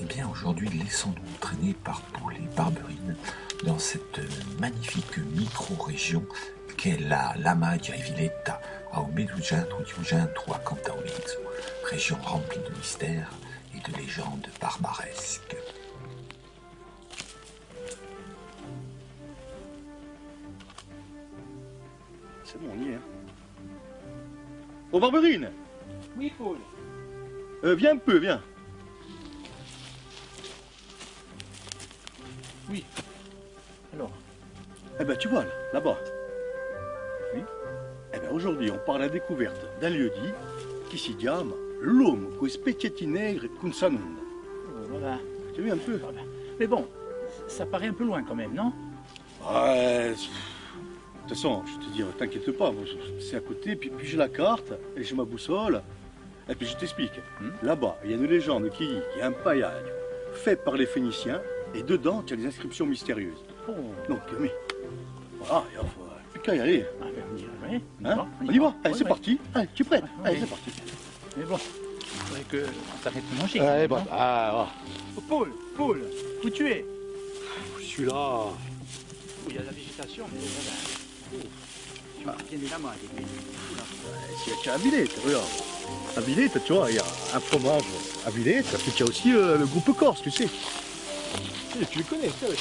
bien, aujourd'hui, laissons-nous traîner par Paul et Barberine dans cette magnifique micro-région qu'est la Lama di Rivilletta, à Omeggiato di Ugento à Cantaomezzo, région remplie de mystères et de légendes barbaresques. C'est bon, on y est. Hein. Oh, Barberine! Oui, Paul. Viens un peu, viens. Oui. Alors? Eh ben, tu vois, là-bas. Oui. Eh ben, aujourd'hui, on part à la découverte d'un lieu-dit qui si chiama l'Uomo coi specchietti negri con Sanunda. Oh, voilà. Tu as vu un peu? Mais bon, ça paraît un peu loin quand même, non? Ouais. De toute façon, je te dis, t'inquiète pas, c'est à côté, puis j'ai la carte, et j'ai ma boussole, et puis je t'explique. Là-bas, il y a une légende qui dit qu'il y a un paillage fait par les Phéniciens, et dedans, tu as des inscriptions mystérieuses. Oh. Donc, mais, voilà, il faut plus qu'à y aller. Ah, ben, on y va, ouais. Hein? On y va? Allez, Ouais, c'est ouais. parti. Allez, tu es prêt? Ouais, Allez, ouais. c'est parti. Mais bon, il faudrait qu'on s'arrête de manger. Allez, quand bon, même, hein. ah, Oh, Paul, où tu es? je suis là. Il y a de la végétation, mais voilà. Tu me tiens la main, les Tu as la Villette, regarde. À Villette, tu vois, il y a un fromage à Villette, puis tu as aussi le groupe Corse, tu sais. Tu les connais, tu sais, avec...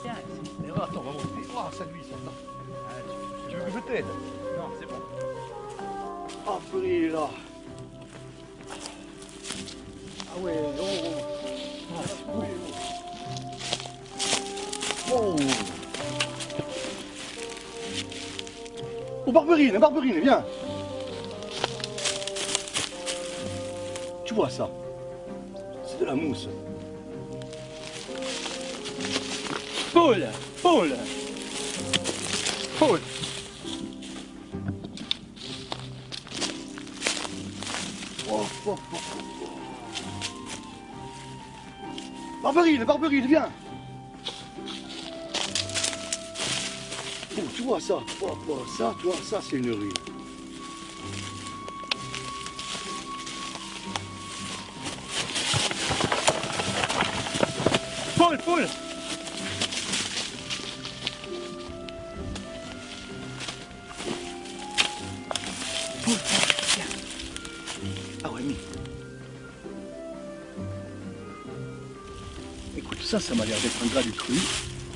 Tiens, Mais attends, on va monter. Oh, ça lui, ça. Attends. Tu veux que je t'aide? non, c'est bon. Ah, purée, là. Ah ouais, oh. Oh. Oh, Barberine, viens. Tu vois ça? C'est de la mousse. Paul. Oh, oh, oh, oh. Barberine, viens. Oh, tu vois ça? Oh, oh, ça, tu vois, ça c'est une ruine. Paul. Tiens. Ah ouais, mais... Écoute, ça m'a l'air d'être un gras du cru.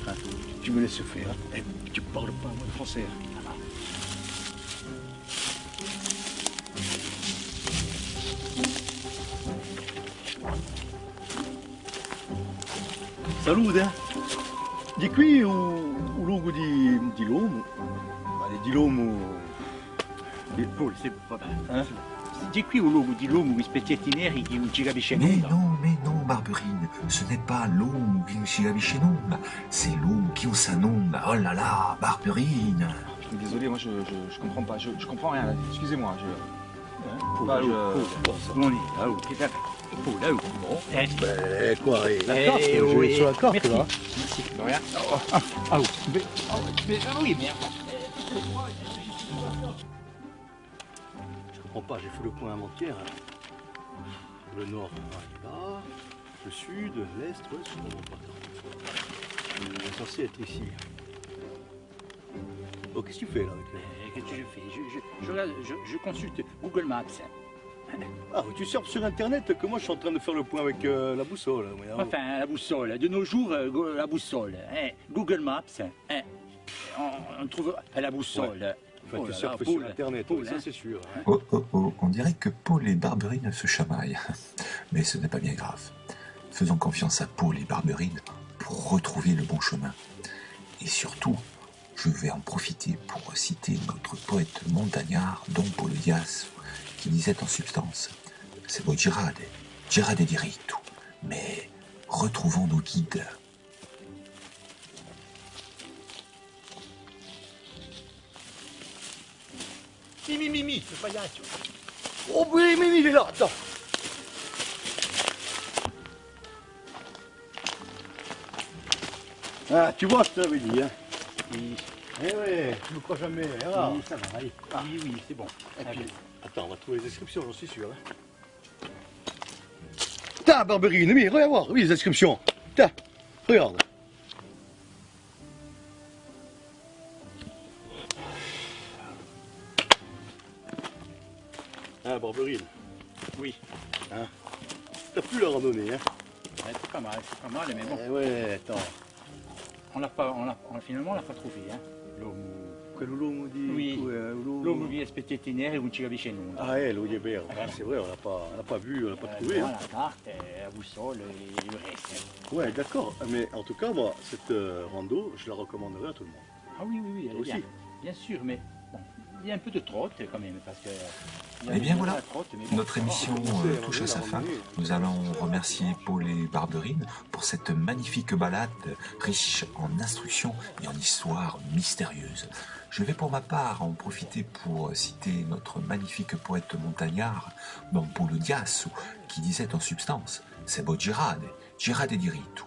Hein, tu me laisses faire. Et tu parles pas un mot de français. Salute, hein? Di qui un luogo di l'uomo. Ma di l'uomo... Paul, c'est pas mal. Hein? Di qui un luogo di l'uomo, gli specchietti neri che non ci capisce nulla. Mais non, Barberine, ce n'est pas l'homme qui nous chie c'est l'homme qui nous s'annonce. Oh là là, Barberine. Désolé, moi je comprends pas, je comprends rien, excusez-moi, Paul, là où on est, là où, qu'est-ce que Paul, là où. Bon, Ben quoi, la carte, je oui. vais sur la carte Merci. là. Merci, de rien. Ah, oui. Oui, mais... Je comprends pas, j'ai fait le point avant-hier. Le nord, il est là. Le sud, l'est, ouais, je comprends pas. Il est censé être ici. Oh, qu'est-ce que tu fais là avec Qu'est-ce que je fais? Je consulte Google Maps. Ah, tu surfes sur internet que moi je suis en train de faire le point avec la boussole. Enfin, la boussole. De nos jours, la boussole. Google Maps. On trouve la boussole. Ouais. Enfin, Oh tu là surfes là, sur Paul, internet, Paul, ça hein. c'est sûr. Hein. Oh, on dirait que Paul et Barberine se chamaillent. Mais ce n'est pas bien grave. Faisons confiance à Paul et Barberine pour retrouver le bon chemin. Et surtout, je vais en profiter pour citer notre poète montagnard, Don Paul Dias, qui disait en substance « C'est beau girade diritto, mais retrouvons nos guides. » Mimi, le paillage. Oh oui, Mimi, il est là, attends. Ah, tu vois, je te l'avais dit, hein. Oui, Eh ouais, tu me crois jamais, hein. oui, ça va, allez. Oui, c'est bon. Et puis, attends, on va trouver les inscriptions, j'en suis sûr. Hein. Tiens, Barberine, oui, regarde voir, oui, les inscriptions. Tiens, regarde. Hein, Barberine? Oui. Hein? T'as plus la randonnée, hein? Ouais, c'est pas mal, mais bon. Eh ouais, attends. Finalement, on l'a pas trouvé. Hein. Quello l'uomo di... Oui. l'uomo- L'uomo vi aspettete nere e non ci capisce nulla. Ah, lo vero. C'est vrai, on l'a pas vu, on l'a pas trouvé. Voilà, Hein. la carte, la boussole et le reste. Ouais, d'accord. Mais en tout cas, moi, cette rando, je la recommanderais à tout le monde. Ah oui, elle est Aussi. bien. Bien sûr, mais bon, il y a un peu de trotte quand même, parce que... Eh bien voilà, la trotte, mais bon, notre ça va. émission touche à sa fin. Nous allons remercier Paul et Barberine pour cette magnifique balade riche en instructions et en histoires mystérieuses. Je vais pour ma part en profiter pour citer notre magnifique poète montagnard, Don Paulo Dias, qui disait en substance « C'est beau girade, girade diritto ».